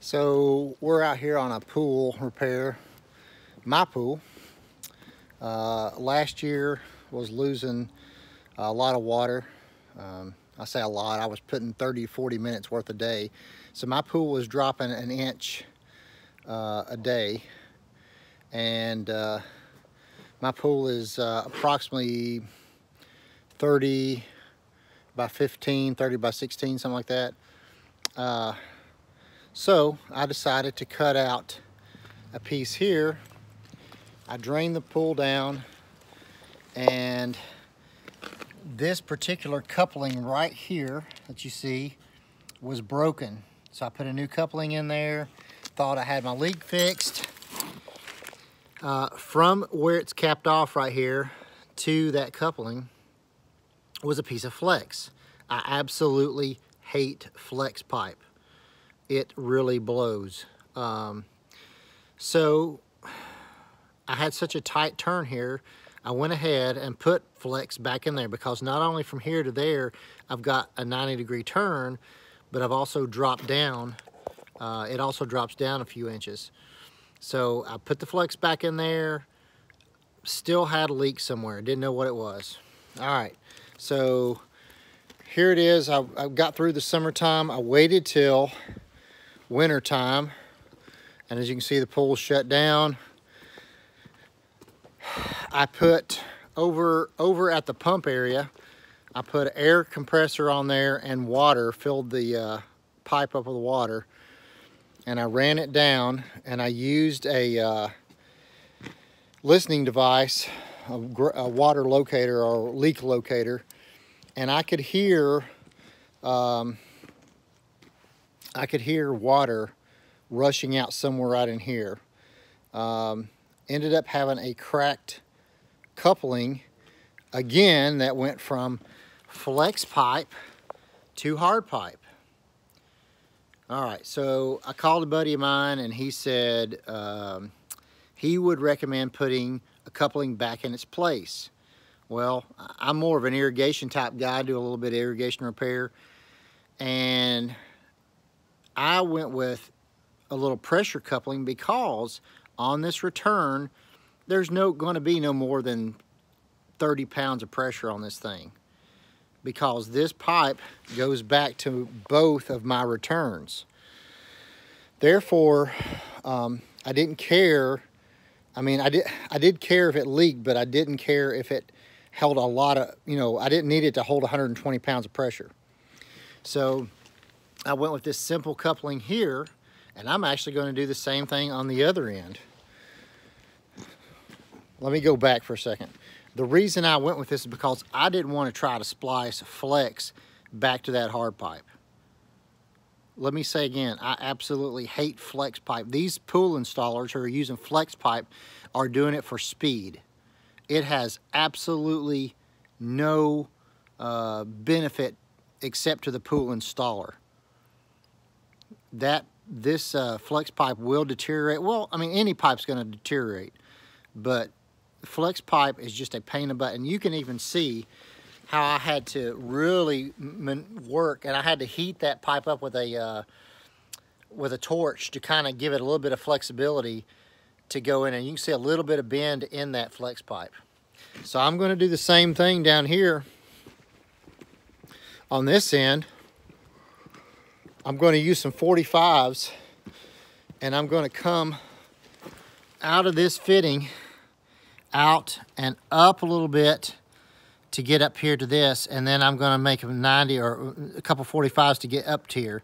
So we're out here on a pool repair, my pool. Last year was losing a lot of water. I say a lot, I was putting 30, 40 minutes worth a day. So my pool was dropping an inch a day. And my pool is approximately 30 by 15, 30 by 16, something like that. So I decided to cut out a piece here. I drained the pool down, and this particular coupling right here that you see was broken. So I put a new coupling in there, thought I had my leak fixed. From where it's capped off right here to that coupling was a piece of flex. I absolutely hate flex pipe. It really blows. So I had such a tight turn here, I went ahead and put flex back in there, because not only from here to there I've got a 90-degree turn, but I've also dropped down. It also drops down a few inches. So I put the flex back in there, still had a leak somewhere, didn't know what it was. All right, so here it is. I got through the summertime. I waited till winter time, and as you can see, the pool's shut down. I put over at the pump area, I put an air compressor on there and water, filled the pipe up with water, and I ran it down, and I used a listening device, a water locator or leak locator, and I could hear water rushing out somewhere right in here. Ended up having a cracked coupling again that went from flex pipe to hard pipe. All right, so I called a buddy of mine, and he said he would recommend putting a coupling back in its place. Well, I'm more of an irrigation type guy, I do a little bit of irrigation repair, and I went with a little pressure coupling, because on this return there's going to be no more than 30 pounds of pressure on this thing, because this pipe goes back to both of my returns. Therefore, I didn't care. I mean, I did care if it leaked, but I didn't care if it held a lot of, I didn't need it to hold 120 pounds of pressure. So I went with this simple coupling here, and I'm actually going to do the same thing on the other end. Let me go back for a second. The reason I went with this is because I didn't want to try to splice flex back to that hard pipe. Let me say again, I absolutely hate flex pipe. These pool installers who are using flex pipe are doing it for speed. It has absolutely no benefit except to the pool installer. This flex pipe will deteriorate. Well, I mean, any pipe's going to deteriorate, but flex pipe is just a pain in the butt. And you can even see how I had to really work, and I had to heat that pipe up with a torch to kind of give it a little bit of flexibility to go in, and you can see a little bit of bend in that flex pipe. So I'm going to do the same thing down here on this end. I'm going to use some 45s, and I'm going to come out of this fitting, out and up a little bit to get up here to this, and then I'm going to make a 90 or a couple 45s to get up to here.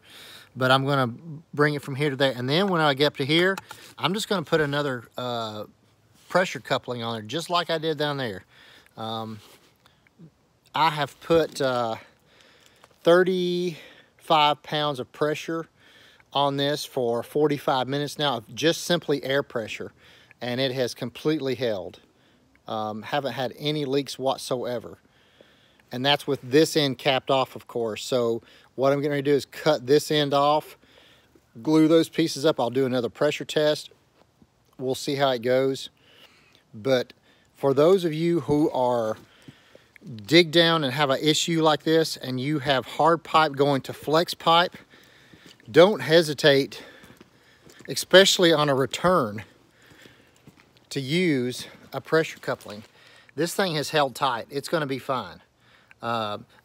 But I'm going to bring it from here to there, and then when I get up to here, I'm just going to put another pressure coupling on there, just like I did down there. I have put 35 pounds of pressure on this for 45 minutes now, just simply air pressure, and it has completely held. Haven't had any leaks whatsoever, and that's with this end capped off, of course. So what I'm going to do is cut this end off, glue those pieces up. I'll do another pressure test. We'll see how it goes. But for those of you who are dig down and have an issue like this, and you have hard pipe going to flex pipe, don't hesitate especially on a return, to use a pressure coupling. This thing has held tight. It's going to be fine.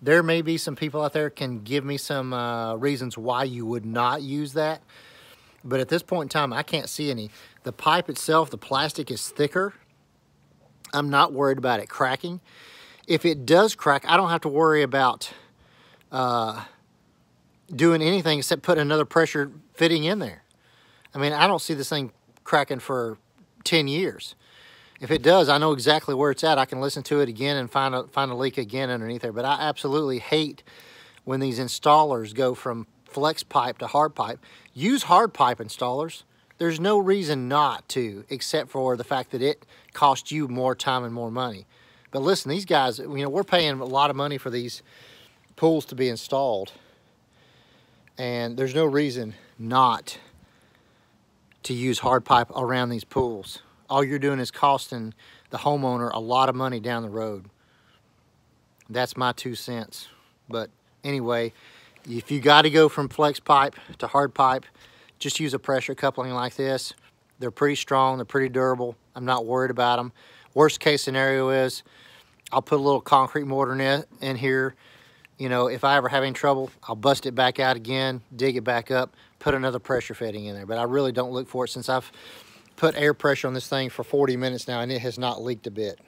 There may be some people out there can give me some reasons why you would not use that. But at this point in time, I can't see any. The pipe itself, the plastic is thicker. I'm not worried about it cracking. If it does crack, I don't have to worry about doing anything except put another pressure fitting in there. I mean, I don't see this thing cracking for 10 years. If it does, I know exactly where it's at. I can listen to it again and find a leak again underneath there. But I absolutely hate when these installers go from flex pipe to hard pipe. Use hard pipe installers. There's no reason not to, except for the fact that it costs you more time and more money. But listen, these guys, you know, we're paying a lot of money for these pools to be installed. And there's no reason not to use hard pipe around these pools. All you're doing is costing the homeowner a lot of money down the road. That's my 2 cents. But anyway, if you got to go from flex pipe to hard pipe, just use a pressure coupling like this. They're pretty strong, they're pretty durable. I'm not worried about them. Worst case scenario is I'll put a little concrete mortar in here. You know, if I ever have any trouble, I'll bust it back out again, dig it back up, put another pressure fitting in there. But I really don't look for it, since I've put air pressure on this thing for 40 minutes now and it has not leaked a bit.